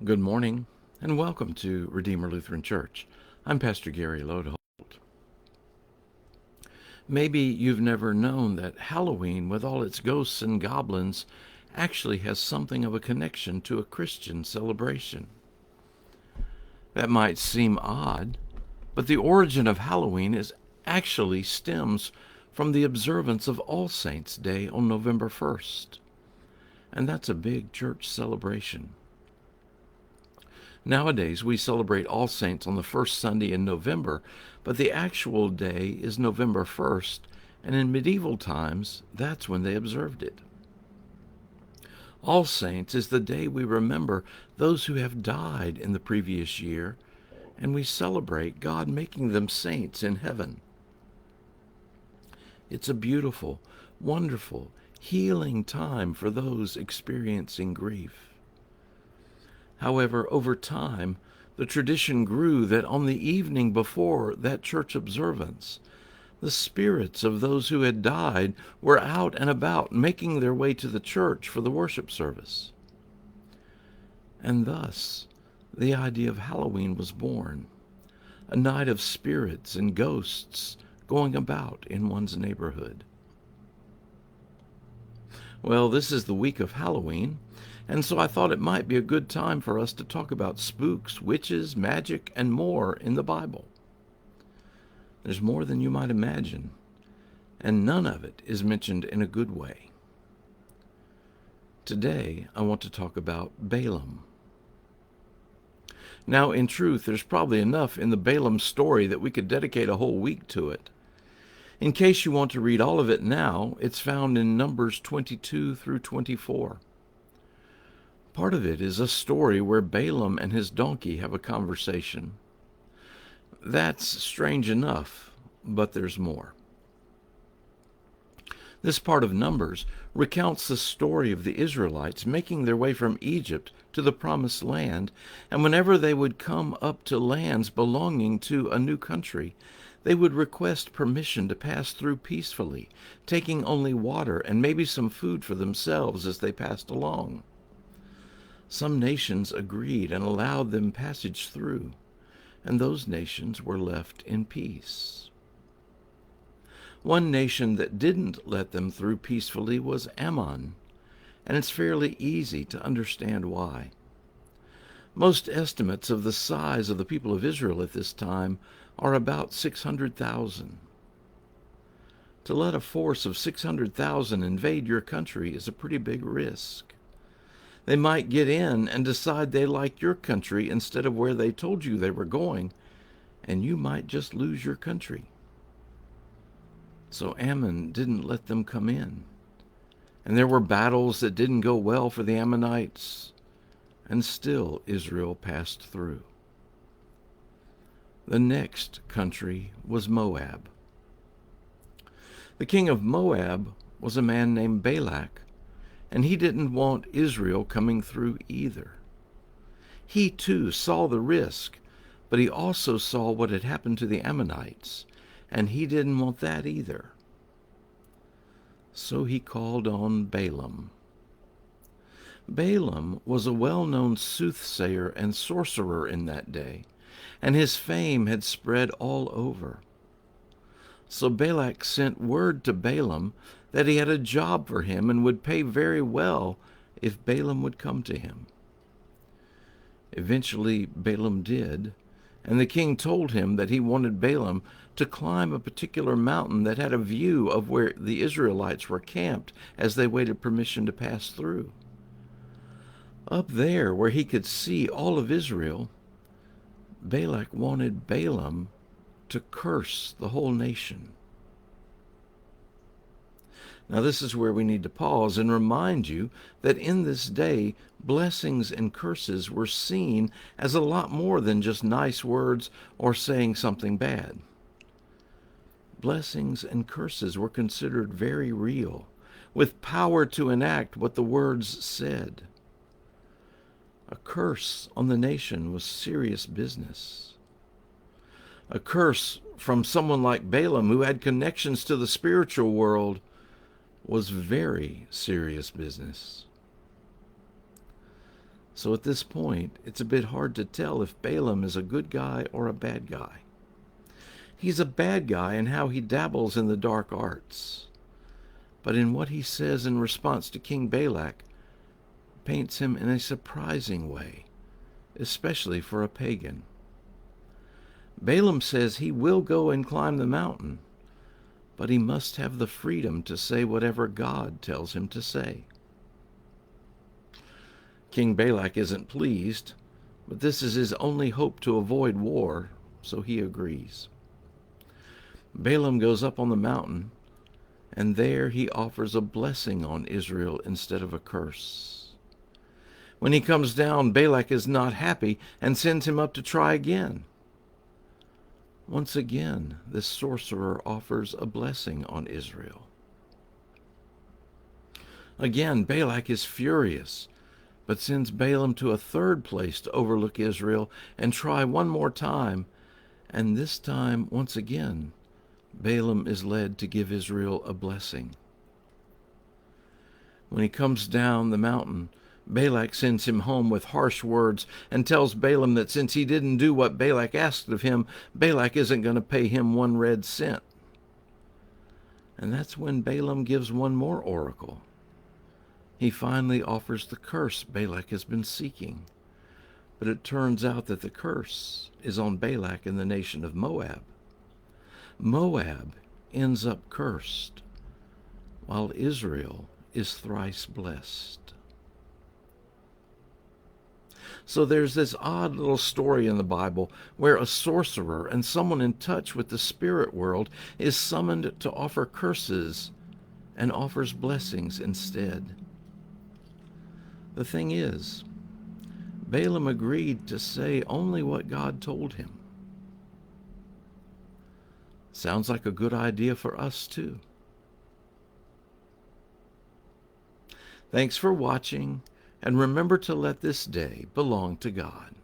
Good morning, and welcome to Redeemer Lutheran Church. I'm Pastor Gary Lodeholt. Maybe you've never known that Halloween, with all its ghosts and goblins, actually has something of a connection to a Christian celebration. That might seem odd, but the origin of Halloween actually stems from the observance of All Saints' Day on November 1st. And that's a big church celebration. Nowadays, we celebrate All Saints on the first Sunday in November, but the actual day is November 1st, and in medieval times, that's when they observed it. All Saints is the day we remember those who have died in the previous year, and we celebrate God making them saints in heaven. It's a beautiful, wonderful, healing time for those experiencing grief. However, over time, the tradition grew that on the evening before that church observance, the spirits of those who had died were out and about, making their way to the church for the worship service. And thus, the idea of Halloween was born, a night of spirits and ghosts going about in one's neighborhood. Well, this is the week of Halloween, and so I thought it might be a good time for us to talk about spooks, witches, magic, and more in the Bible. There's more than you might imagine, and none of it is mentioned in a good way. Today, I want to talk about Balaam. Now, in truth, there's probably enough in the Balaam story that we could dedicate a whole week to it. In case you want to read all of it now, it's found in Numbers 22 through 24. Part of it is a story where Balaam and his donkey have a conversation. That's strange enough, but there's more. This part of Numbers recounts the story of the Israelites making their way from Egypt to the Promised Land, and whenever they would come up to lands belonging to a new country, they would request permission to pass through peacefully, taking only water and maybe some food for themselves as they passed along. Some nations agreed and allowed them passage through, and those nations were left in peace. One nation that didn't let them through peacefully was Ammon, and it's fairly easy to understand why. Most estimates of the size of the people of Israel at this time are about 600,000. To let a force of 600,000 invade your country is a pretty big risk. They might get in and decide they like your country instead of where they told you they were going, and you might just lose your country. So Ammon didn't let them come in. And there were battles that didn't go well for the Ammonites, and still Israel passed through. The next country was Moab. The king of Moab was a man named Balak, and he didn't want Israel coming through either. He too saw the risk, but he also saw what had happened to the Ammonites, and he didn't want that either. So he called on Balaam. Balaam was a well-known soothsayer and sorcerer in that day, and his fame had spread all over. So Balak sent word to Balaam that he had a job for him and would pay very well if Balaam would come to him. Eventually Balaam did, and the king told him that he wanted Balaam to climb a particular mountain that had a view of where the Israelites were camped as they waited permission to pass through. Up there, where he could see all of Israel, Balak wanted Balaam to curse the whole nation. Now, this is where we need to pause and remind you that in this day, blessings and curses were seen as a lot more than just nice words or saying something bad. Blessings and curses were considered very real, with power to enact what the words said. A curse on the nation was serious business. A curse from someone like Balaam, who had connections to the spiritual world, was very serious business. So at this point, it's a bit hard to tell if Balaam is a good guy or a bad guy. He's a bad guy in how he dabbles in the dark arts, but in what he says in response to King Balak paints him in a surprising way, especially for a pagan. Balaam says he will go and climb the mountain, but he must have the freedom to say whatever God tells him to say. King Balak isn't pleased, but this is his only hope to avoid war, so he agrees. Balaam goes up on the mountain, and there he offers a blessing on Israel instead of a curse. When he comes down, Balak is not happy and sends him up to try again. Once again, this sorcerer offers a blessing on Israel. Again, Balak is furious, but sends Balaam to a third place to overlook Israel and try one more time, and this time, once again, Balaam is led to give Israel a blessing. When he comes down the mountain, Balak sends him home with harsh words and tells Balaam that since he didn't do what Balak asked of him, Balak isn't going to pay him 1 red cent. And that's when Balaam gives one more oracle. He finally offers the curse Balak has been seeking. But it turns out that the curse is on Balak and the nation of Moab. Moab ends up cursed, while Israel is thrice blessed. So there's this odd little story in the Bible where a sorcerer and someone in touch with the spirit world is summoned to offer curses and offers blessings instead. The thing is, Balaam agreed to say only what God told him. Sounds like a good idea for us too. Thanks for watching, and remember to let this day belong to God.